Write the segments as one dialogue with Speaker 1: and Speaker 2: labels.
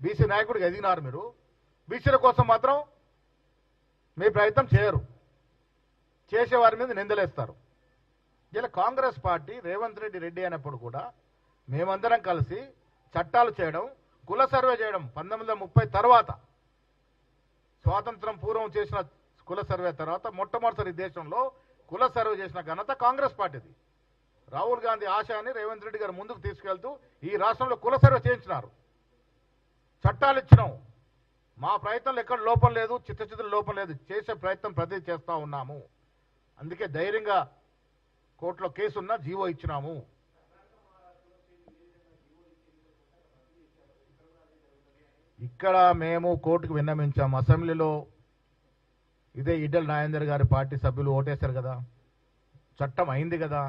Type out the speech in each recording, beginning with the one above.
Speaker 1: BC నాయకుడికి ఎదిగినారు. మీరు బీసీల కోసం మాత్రం మీ ప్రయత్నం చేయరు, చేసేవారి మీద నిందలేస్తారు. ఇలా కాంగ్రెస్ పార్టీ రేవంత్ రెడ్డి అయినప్పుడు కూడా మేమందరం కలిసి చట్టాలు చేయడం, కుల సర్వే చేయడం 1930 తర్వాత స్వాతంత్రం పూర్వం చేసిన కుల సర్వే తర్వాత మొట్టమొదటిసారి దేశంలో కుల సర్వే చేసిన ఘనత కాంగ్రెస్ పార్టీది. రాహుల్ గాంధీ ఆశయాన్ని రేవంత్ రెడ్డి గారు ముందుకు తీసుకెళ్తూ ఈ రాష్ట్రంలో కుల సర్వే చేయించినారు, చట్టాలు ఇచ్చినాం. మా ప్రయత్నంలో ఎక్కడ లోపం లేదు, చిత్తశుద్ధుల లోపం లేదు, చేసే ప్రయత్నం ప్రతి చేస్తా ఉన్నాము. అందుకే ధైర్యంగా కోర్టులో కేసున్నా జీవో ఇచ్చినాము. ఇక్కడ మేము కోర్టుకు విన్నవించాము. అసెంబ్లీలో ఇదే ఈటెల రాజేందర్ గారి పార్టీ సభ్యులు ఓటేశారు కదా, చట్టం అయింది కదా,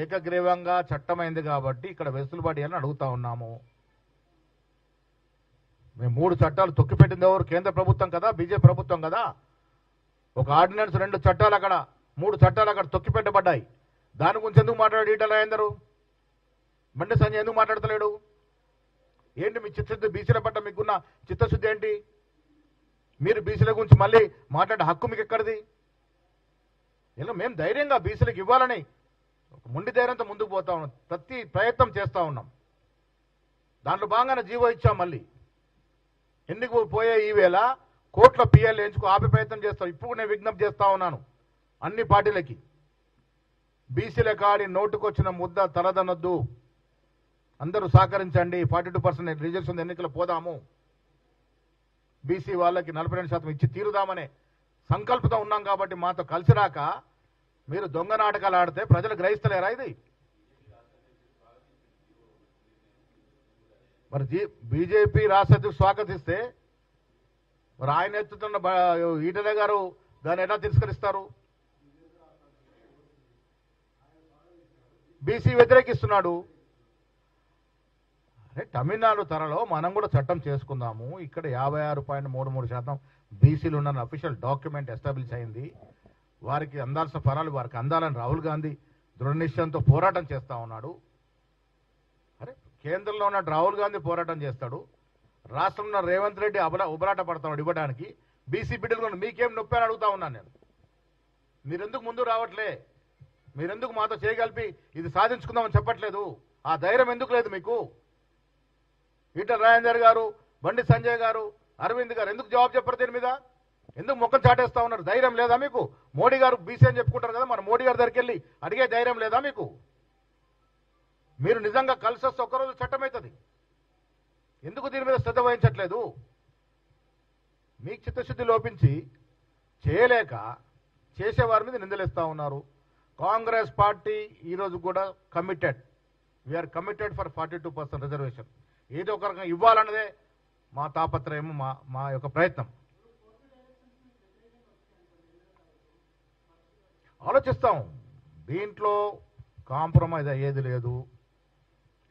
Speaker 1: ఏకగ్రీవంగా చట్టమైంది కాబట్టి ఇక్కడ వెసులుబాటు అని అడుగుతా ఉన్నాము. మేము 3 చట్టాలు తొక్కిపెట్టింది ఎవరు? కేంద్ర ప్రభుత్వం కదా, బీజేపీ ప్రభుత్వం కదా. ఒక ఆర్డినెన్స్ 2 చట్టాలు అక్కడ, 3 చట్టాలు అక్కడ తొక్కిపెట్టబడ్డాయి. దాని గురించి ఎందుకు మాట్లాడాడు ఈటెల రాజేందర్? బండి సంజయ్ ఎందుకు మాట్లాడతలేడు? ఏంటి మీ చిత్తశుద్ధి? బీసీల పట్ల మీకున్న చిత్తశుద్ధి ఏంటి? మీరు బీసీల గురించి మళ్ళీ మాట్లాడే హక్కు మీకు ఎక్కడిది? ఇలా మేము ధైర్యంగా బీసీలకు ఇవ్వాలని మొండి ధైర్యంతో ముందుకు పోతా ఉన్నాం, ప్రతి ప్రయత్నం చేస్తూ ఉన్నాం. దాంట్లో భాగంగానే జీవో ఇచ్చాం. మళ్ళీ ఎందుకు పోయే ఈ వేళ కోర్టులో పిఎల్ ఎంచుకో ఆపే ప్రయత్నం చేస్తాం. ఇప్పుడు నేను విజ్ఞప్తి చేస్తా ఉన్నాను అన్ని పార్టీలకి, బీసీల కాడి నోటుకొచ్చిన ముద్ద తలదనొద్దు, అందరూ సహకరించండి. 42% రిజర్వేషన్ ఎన్నికలు పోదాము, బీసీ వాళ్ళకి 42% ఇచ్చి తీరుదామనే సంకల్పంతో ఉన్నాం. కాబట్టి మాతో కలిసి రాక మీరు దొంగ నాటకాలు ఆడితే ప్రజలు గ్రహిస్తలేరా? ఇది మరి బీజేపీ రాష్ట్ర స్వాగతిస్తే మరి ఆయన ఎత్తుతున్న ఈటెల గారు దాన్ని ఎలా తిరస్కరిస్తారు? బీసీ వ్యతిరేకిస్తున్నాడు. అరే తమిళనాడు తరలో మనం కూడా చట్టం చేసుకుందాము. ఇక్కడ 56.33% బీసీలు ఉన్న అఫీషియల్ డాక్యుమెంట్ ఎస్టాబ్లిష్ అయింది. వారికి అందాల్సిన ఫలాలు వారికి అందాలని రాహుల్ గాంధీ దృఢ నిశ్చయంతో పోరాటం చేస్తా ఉన్నాడు. అరే కేంద్రంలో ఉన్న రాహుల్ గాంధీ పోరాటం చేస్తాడు, రాష్ట్రంలో రేవంత్ రెడ్డి ఉబరాట పడతాడు ఇవ్వడానికి. బీసీ బిడ్డలు మీకేం నొప్పి అని అడుగుతా ఉన్నాను నేను. మీరెందుకు ముందు రావట్లే? మీరెందుకు మాతో చేయగలిపి ఇది సాధించుకుందామని చెప్పట్లేదు? ఆ ధైర్యం ఎందుకు లేదు మీకు? ఈటెల రాజేందర్ గారు, బండి సంజయ్ గారు, అరవింద్ గారు ఎందుకు జవాబు చెప్పరు దీని మీద? ఎందుకు ముఖం చాటేస్తా ఉన్నారు? ధైర్యం లేదా మీకు? మోడీ గారు బీసీ అని చెప్పుకుంటారు కదా, మన మోడీ గారి దగ్గరికి వెళ్ళి అడిగే ధైర్యం లేదా మీకు? మీరు నిజంగా కలిసి వస్తే ఒక్కరోజు చట్టం అవుతుంది. ఎందుకు దీని మీద శ్రద్ధ వహించట్లేదు? మీకు చిత్తశుద్ధి లోపించి చేయలేక చేసేవారి మీద నిందలేస్తా ఉన్నారు. కాంగ్రెస్ పార్టీ ఈరోజు కూడా committed, we are committed for 42% reservation. ఏదో ఒక రకంగా ఇవ్వాలన్నదే మా తాపత్రయం, మా యొక్క ప్రయత్నం. ఆలోచిస్తాం. దీంట్లో కాంప్రమైజ్ అయ్యేది లేదు.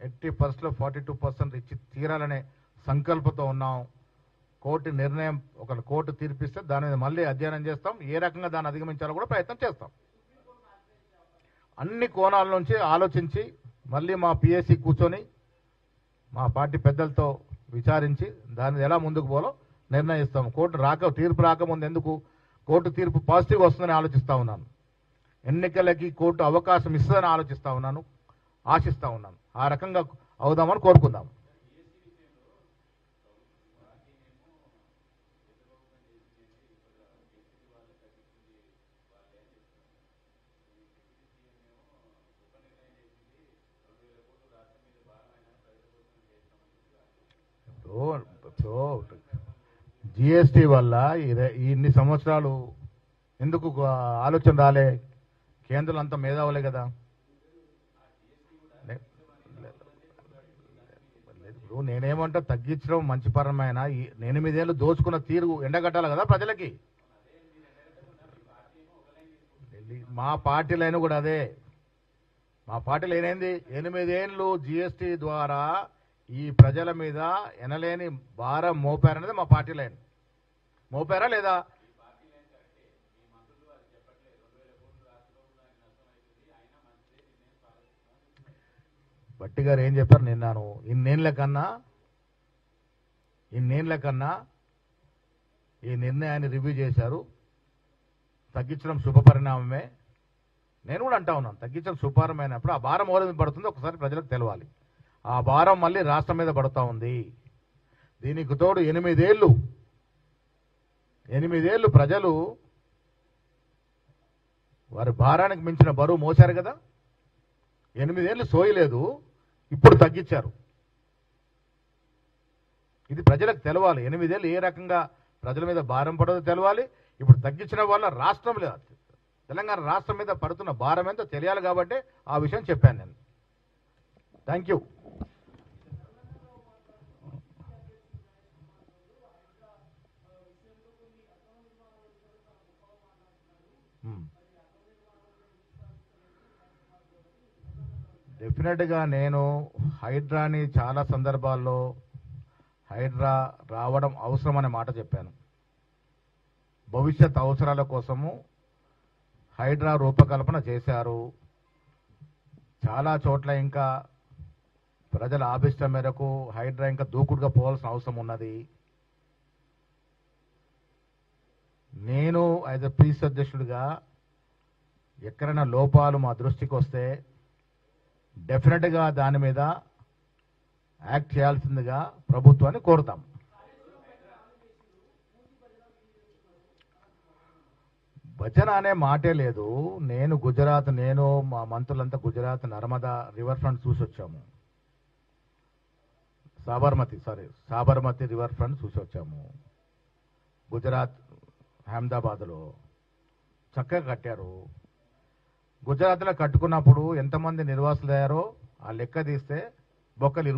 Speaker 1: 80%లో 42% ఇచ్చి తీరాలనే సంకల్పంతో ఉన్నాం. కోర్టు నిర్ణయం, ఒక కోర్టు తీర్పిస్తే దాని మీద మళ్ళీ అధ్యయనం చేస్తాం. ఏ రకంగా దాన్ని అధిగమించాలో కూడా ప్రయత్నం చేస్తాం. అన్ని కోణాల నుంచి ఆలోచించి మళ్ళీ మా పిఎస్సి కూర్చొని మా పార్టీ పెద్దలతో విచారించి దాన్ని ఎలా ముందుకు పోలో నిర్ణయిస్తాం. తీర్పు రాకముందు ఎందుకు కోర్టు తీర్పు పాజిటివ్ వస్తుందని ఆలోచిస్తూ ఉన్నాను. ఎన్నికలకి కోర్టు అవకాశం ఇస్తుందని ఆశిస్తూ ఉన్నాను. ఆ రకంగా అవుదామని కోరుకుందాం. జిఎస్టీ వల్ల ఇన్ని సంవత్సరాలు ఎందుకు ఆలోచన రాలే? కేంద్రం అంతా మేధావులే కదా. నేనేమంటా, తగ్గించడం మంచి పరమైన 8 ఏళ్ళు దోచుకున్న తీరు ఎండగట్టాలి కదా ప్రజలకి. మా పార్టీ లైన్ కూడా అదే. మా పార్టీలో ఏమైంది? 8 ఏళ్ళు జిఎస్టీ ద్వారా ఈ ప్రజల మీద ఎనలేని భారం మోపారనేది మా పార్టీ లైన్. మోపారా లేదా? భట్టి గారు ఏం చెప్పారు నిన్నాను, ఇన్నేళ్ల కన్నా ఈ నిర్ణయాన్ని రివ్యూ చేశారు, తగ్గించడం శుభపరిణామమే. నేను కూడా అంటా ఉన్నాను, తగ్గించడం శుభపరిణమైనప్పుడు ఆ భారం ఎవరి మీద పడుతుందో ఒకసారి ప్రజలకు తెలవాలి. ఆ భారం మళ్ళీ రాష్ట్రం మీద పడుతూ ఉంది. దీనికి తోడు 8 ఏళ్ళు ప్రజలు వారి భారానికి మించిన బరువు మోశారు కదా. 8 ఏళ్ళు సోయలేదు, ఇప్పుడు తగ్గించారు. ఇది ప్రజలకు తెలవాలి. 8 ఏళ్ళు ఏ రకంగా ప్రజల మీద భారం పడదో తెలవాలి. ఇప్పుడు తగ్గించిన వల్ల రాష్ట్రంలో, తెలంగాణ రాష్ట్రం మీద పడుతున్న భారం ఎంతో తెలియాలి కాబట్టి ఆ విషయం చెప్పాను నేను. Thank you. డెఫినెట్గా నేను హైడ్రాని చాలా సందర్భాల్లో హైడ్రా రావడం అవసరం అనే మాట చెప్పాను. భవిష్యత్ అవసరాల కోసము హైడ్రా రూపకల్పన చేశారు. చాలా చోట్ల ఇంకా ప్రజల ఆభిష్టం మేరకు హైడ్రా ఇంకా దూకుడుగా పోవాల్సిన అవసరం ఉన్నది. నేను యాజ్ ఎ పీస్ అధ్యక్షుడిగా ఎక్కడైనా లోపాలు మా దృష్టికి వస్తే డెఫినెట్గా దాని మీద యాక్ట్ చేయాల్సిందిగా ప్రభుత్వాన్ని కోరుతాం. భజన అనే మాటే లేదు. నేను మా మంత్రులంతా గుజరాత్ నర్మదా రివర్ ఫ్రంట్ చూసి వచ్చాము. సాబర్మతి రివర్ ఫ్రంట్ చూసి వచ్చాము. గుజరాత్ అహ్మదాబాద్లో చక్కగా కట్టారు. గుజరాత్లో కట్టుకున్నప్పుడు ఎంతమంది నిర్వాసులు అయ్యారో ఆ లెక్క తీస్తే బొక్కలు